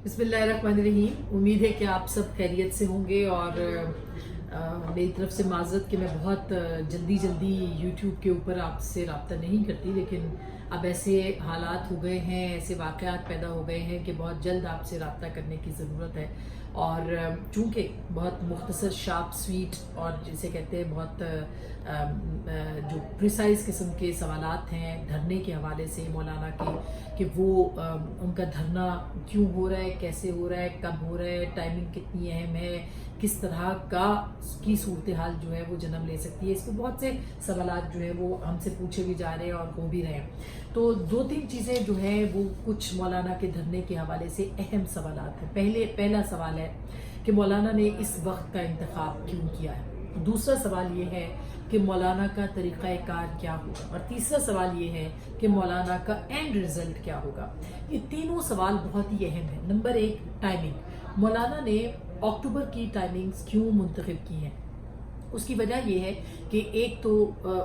बिस्मिल्लाहिर्रहमानिर्रहीम। उम्मीद है कि आप सब खैरियत से होंगे और मेरी तरफ से माज़रत कि मैं बहुत जल्दी यूट्यूब के ऊपर आपसे रब्ता नहीं करती, लेकिन अब ऐसे हालात हो गए हैं, ऐसे वाक़यात पैदा हो गए हैं कि बहुत जल्द आपसे रब्ता करने की ज़रूरत है। और चूँकि बहुत मुख्तसर शार्प स्वीट और जिसे कहते हैं बहुत जो प्रिसाइज किस्म के सवालात हैं धरने के हवाले से मौलाना के, कि वो उनका धरना क्यों हो रहा है, कैसे हो रहा है, कब हो रहा है, टाइमिंग कितनी अहम है, किस तरह का की सूरत हाल जो है वो जन्म ले सकती है। इस पर बहुत से सवालात जो है वो हमसे पूछे भी जा रहे हैं और हो भी रहे हैं। तो दो तीन चीज़ें जो हैं वो कुछ मौलाना के धरने के हवाले से अहम सवालात हैं। पहला सवाल है कि मौलाना ने इस वक्त का इंतखाब क्यों किया है। दूसरा सवाल ये है कि मौलाना का तरीक़ाकार क्या होगा, और तीसरा सवाल ये है कि मौलाना का एंड रिजल्ट क्या होगा। ये तीनों सवाल बहुत ही अहम है। नंबर एक, टाइमिंग। मौलाना ने अक्टूबर की टाइमिंग्स क्यों मुंतखब की हैं? उसकी वजह यह है कि एक तो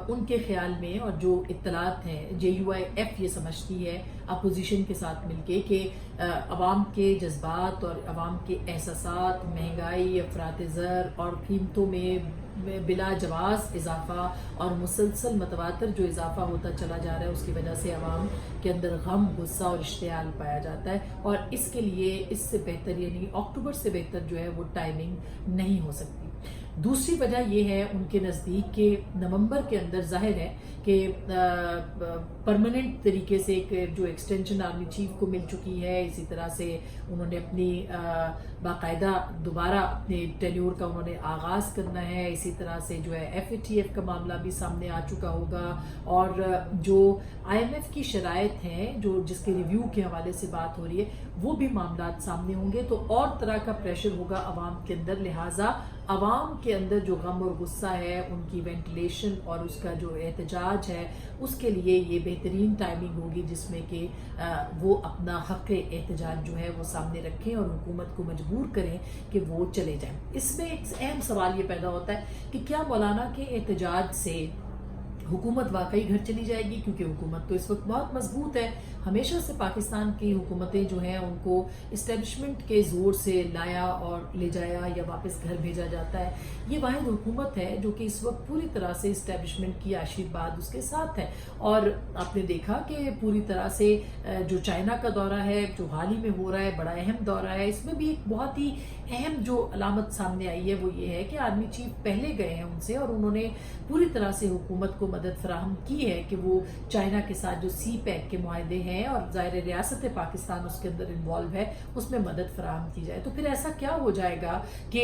उनके ख्याल में, और जो इत्तलात हैं, JUIF ये समझती है अपोजिशन के साथ मिलके कि अवाम के जज्बात और अवाम के एहसासात, महंगाई, अफरात ज़र और कीमतों में बिला जवाज़ इजाफा और मुसलसल मतवातर जो इजाफा होता चला जा रहा है, उसकी वजह से अवाम के अंदर गम, गुस्सा और इश्तियाल पाया जाता है। और इसके लिए इससे बेहतर, यानी अक्टूबर से बेहतर जो है वो टाइमिंग नहीं हो सकती। दूसरी वजह यह है उनके नज़दीक कि नवंबर के अंदर जाहिर है कि परमानेंट तरीके से एक जो एक्सटेंशन आर्मी चीफ को मिल चुकी है, इसी तरह से उन्होंने अपनी बाकायदा दोबारा अपने टेन्योर का उन्होंने आगाज़ करना है। इसी तरह से जो है FATF का मामला भी सामने आ चुका होगा, और जो IMF की शराइत हैं जो जिसके रिव्यू के हवाले से बात हो रही है, वो भी मामला सामने होंगे। तो और तरह का प्रेशर होगा अवाम के अंदर, लिहाजा अवाम के अंदर जो गम और गुस्सा है, उनकी वेंटिलेशन और उसका जो एहतजाज है, उसके लिए ये बेहतरीन टाइमिंग होगी जिसमें कि वो अपना हक़ एहतजाज जो है वो सामने रखें और हुकूमत को मजबूर करें कि वो चले जाएं। इसमें एक अहम सवाल ये पैदा होता है कि क्या मौलाना के एहतजाज से हुकूमत वाकई घर चली जाएगी, क्योंकि हुकूमत तो इस वक्त बहुत मजबूत है। हमेशा से पाकिस्तान की हुकूमतें जो हैं उनको इस्टेब्लिशमेंट के ज़ोर से लाया और ले जाया या वापस घर भेजा जाता है। ये वाहिद हुकूमत है जो कि इस वक्त पूरी तरह से इस्टेब्लिशमेंट की आशीर्वाद उसके साथ है। और आपने देखा कि पूरी तरह से जो चाइना का दौरा है जो हाल ही में हो रहा है, बड़ा अहम दौरा है, इसमें भी एक बहुत ही अहम जो अलामत सामने आई है वो ये है कि आर्मी चीफ पहले गए हैं उनसे और उन्होंने पूरी तरह से हुकूमत को मदद फराहम की है कि वो चाइना के साथ जो CPEC के मुआहदे हैं, और ज़ाहिर रियासत पाकिस्तान उसके अंदर इन्वॉल्व है, उसमें मदद फराहम की जाए। तो फिर ऐसा क्या हो जाएगा कि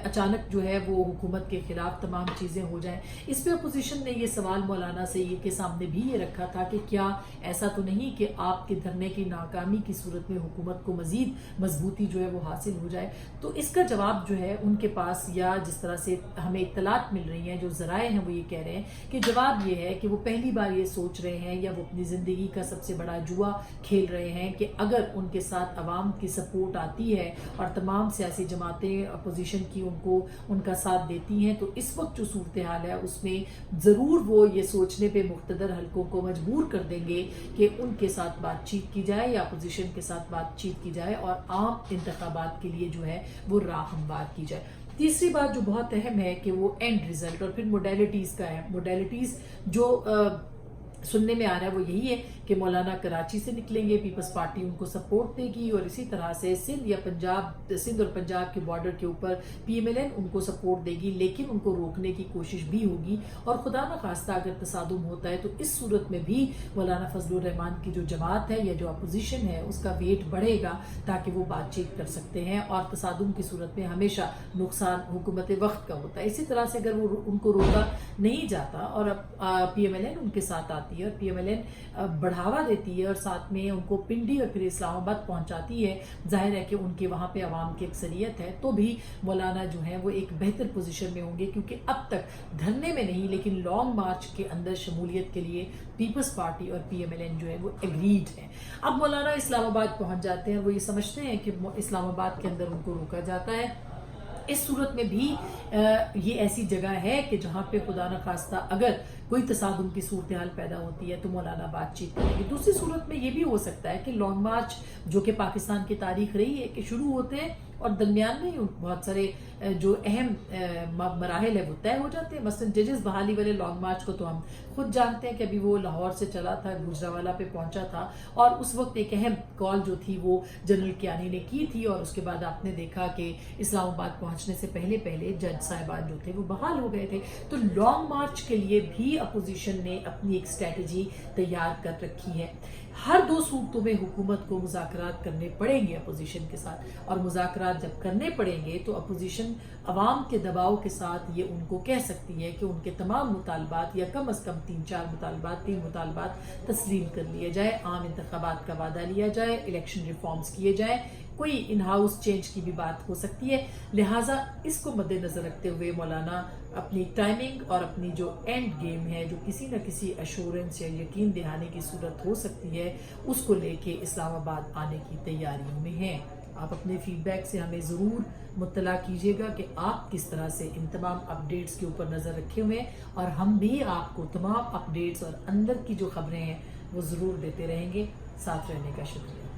अचानक जो है वो हुकूमत के खिलाफ तमाम चीज़ें हो जाएं। इस पर अपोजिशन ने ये सवाल मौलाना से ये के सामने भी ये रखा था कि क्या ऐसा तो नहीं कि आपके धरने की नाकामी की सूरत में हुकूमत को मजीद मजबूती जो है वो हासिल हो जाए। तो इसका जवाब जो है उनके पास, या जिस तरह से हमें इत्तलात मिल रही हैं, जो ज़राए हैं वो ये कह रहे हैं कि जवाब ये है कि वो पहली बार ये सोच रहे हैं, या वो अपनी ज़िंदगी का सबसे बड़ा जुआ खेल रहे हैं कि अगर उनके साथ अवाम की सपोर्ट आती है और तमाम सियासी जमातें अपोजिशन की उनका साथ देती हैं, तो इस वक्त जो सूरत हाल है उसमें ज़रूर वो ये सोचने पे मुक़्तदर हलकों को मजबूर कर देंगे कि उनके साथ बातचीत की जाए या अपोजिशन के साथ बातचीत की जाए और आम इंतखाबात के लिए जो है वो राह हमवार की जाए। तीसरी बात जो बहुत अहम है कि वो एंड रिजल्ट और फिर मोडेलिटीज़ का है। मोडेलिटीज़ जो सुनने में आ रहा है वो यही है कि मौलाना कराची से निकलेंगे, पीपल्स पार्टी उनको सपोर्ट देगी, और इसी तरह से सिंध और पंजाब के बॉर्डर के ऊपर PMLN उनको सपोर्ट देगी, लेकिन उनको रोकने की कोशिश भी होगी। और खुदा न खास्ता अगर तसादुम होता है तो इस सूरत में भी मौलाना फजलुर रहमान की जो जमात है या जो अपोजिशन है उसका वेट बढ़ेगा ताकि वो बातचीत कर सकते हैं। और तसादुम की सूरत में हमेशा नुकसान हुकूमत वक्त का होता है। इसी तरह से अगर वो उनको रोका नहीं जाता और PMLN उनके साथ आती है और PMLN बढ़ावा देती है और साथ में उनको पिंडी और फिर इस्लामाबाद पहुंचाती है, जाहिर है कि उनके वहां पे अवाम की अक्सरियत है, तो भी मौलाना जो है वो एक बेहतर पोजीशन में होंगे, क्योंकि अब तक धरने में नहीं लेकिन लॉन्ग मार्च के अंदर शमूलियत के लिए पीपल्स पार्टी और PMLN जो है वो एग्रीड है। अब मौलाना इस्लामाबाद पहुंच जाते हैं, वो ये समझते हैं कि इस्लामाबाद के अंदर उनको रोका जाता है, اس صورت میں بھی یہ ایسی جگہ ہے کہ جہاں پہ خدا نخواستہ اگر کوئی تصادم کی صورتحال پیدا ہوتی ہے تو مولانا بات چیت کریں گے۔ دوسری صورت میں یہ بھی ہو سکتا ہے کہ لانگ مارچ جو کہ پاکستان کی تاریخ رہی ہے کہ شروع ہوتے ہیں اور درمیان میں بہت سارے جو اہم مراحل ہے وہ طے ہو جاتے ہیں۔ مثلا ججز بحالی والے لانگ مارچ کو تو ہم خود جانتے ہیں کہ ابھی وہ لاہور سے چلا تھا، گوجرانوالہ پہ پہنچا تھا، اور اس وقت ایک اہم کال جو تھی وہ جنرل کیانی نے کی تھی، اور اس کے بعد آپ نے دیکھا کہ اسلام آباد پہنچنے سے پہلے جج صاحبان جو تھے وہ بحال ہو گئے تھے۔ تو لانگ مارچ کے لیے بھی اپوزیشن نے اپنی ایک اسٹریٹجی تیار کر رکھی ہے۔ ہر دو صورتوں میں حکومت کو مذاکرات کرنے پڑیں گے اپوزیشن کے ساتھ، اور مذاکرات جب کرنے پڑیں گے تو اپوزیشن عوام کے دباؤ کے ساتھ یہ ان کو کہہ سکتی ہے کہ ان کے تمام مطالبات یا کم از کم 3 مطالبات تسلیم کر لیے جائے، عام انتخابات کا وعدہ لیا جائے، الیکشن ریفارمز کیے جائیں، کوئی ان ہاؤس چینج کی بھی بات ہو سکتی ہے۔ لہٰذا اس کو مد نظر رکھتے ہوئے مولانا اپنی ٹائمنگ اور اپنی جو اینڈ گیم ہے، جو کسی نہ کسی ایشورنس یا یقین دہانے کی صورت ہو سکتی ہے، اس کو لے کے اسلام آباد آنے کی تیاریوں میں ہیں۔ آپ اپنے فیڈ بیک سے ہمیں ضرور مطلع کیجیے گا کہ آپ کس طرح سے ان تمام اپڈیٹس کے اوپر نظر رکھے ہوئے ہیں، اور ہم بھی آپ کو تمام اپڈیٹس اور اندر کی جو خبریں ہیں وہ ضرور دیتے رہیں گے۔ ساتھ رہنے کا شکریہ۔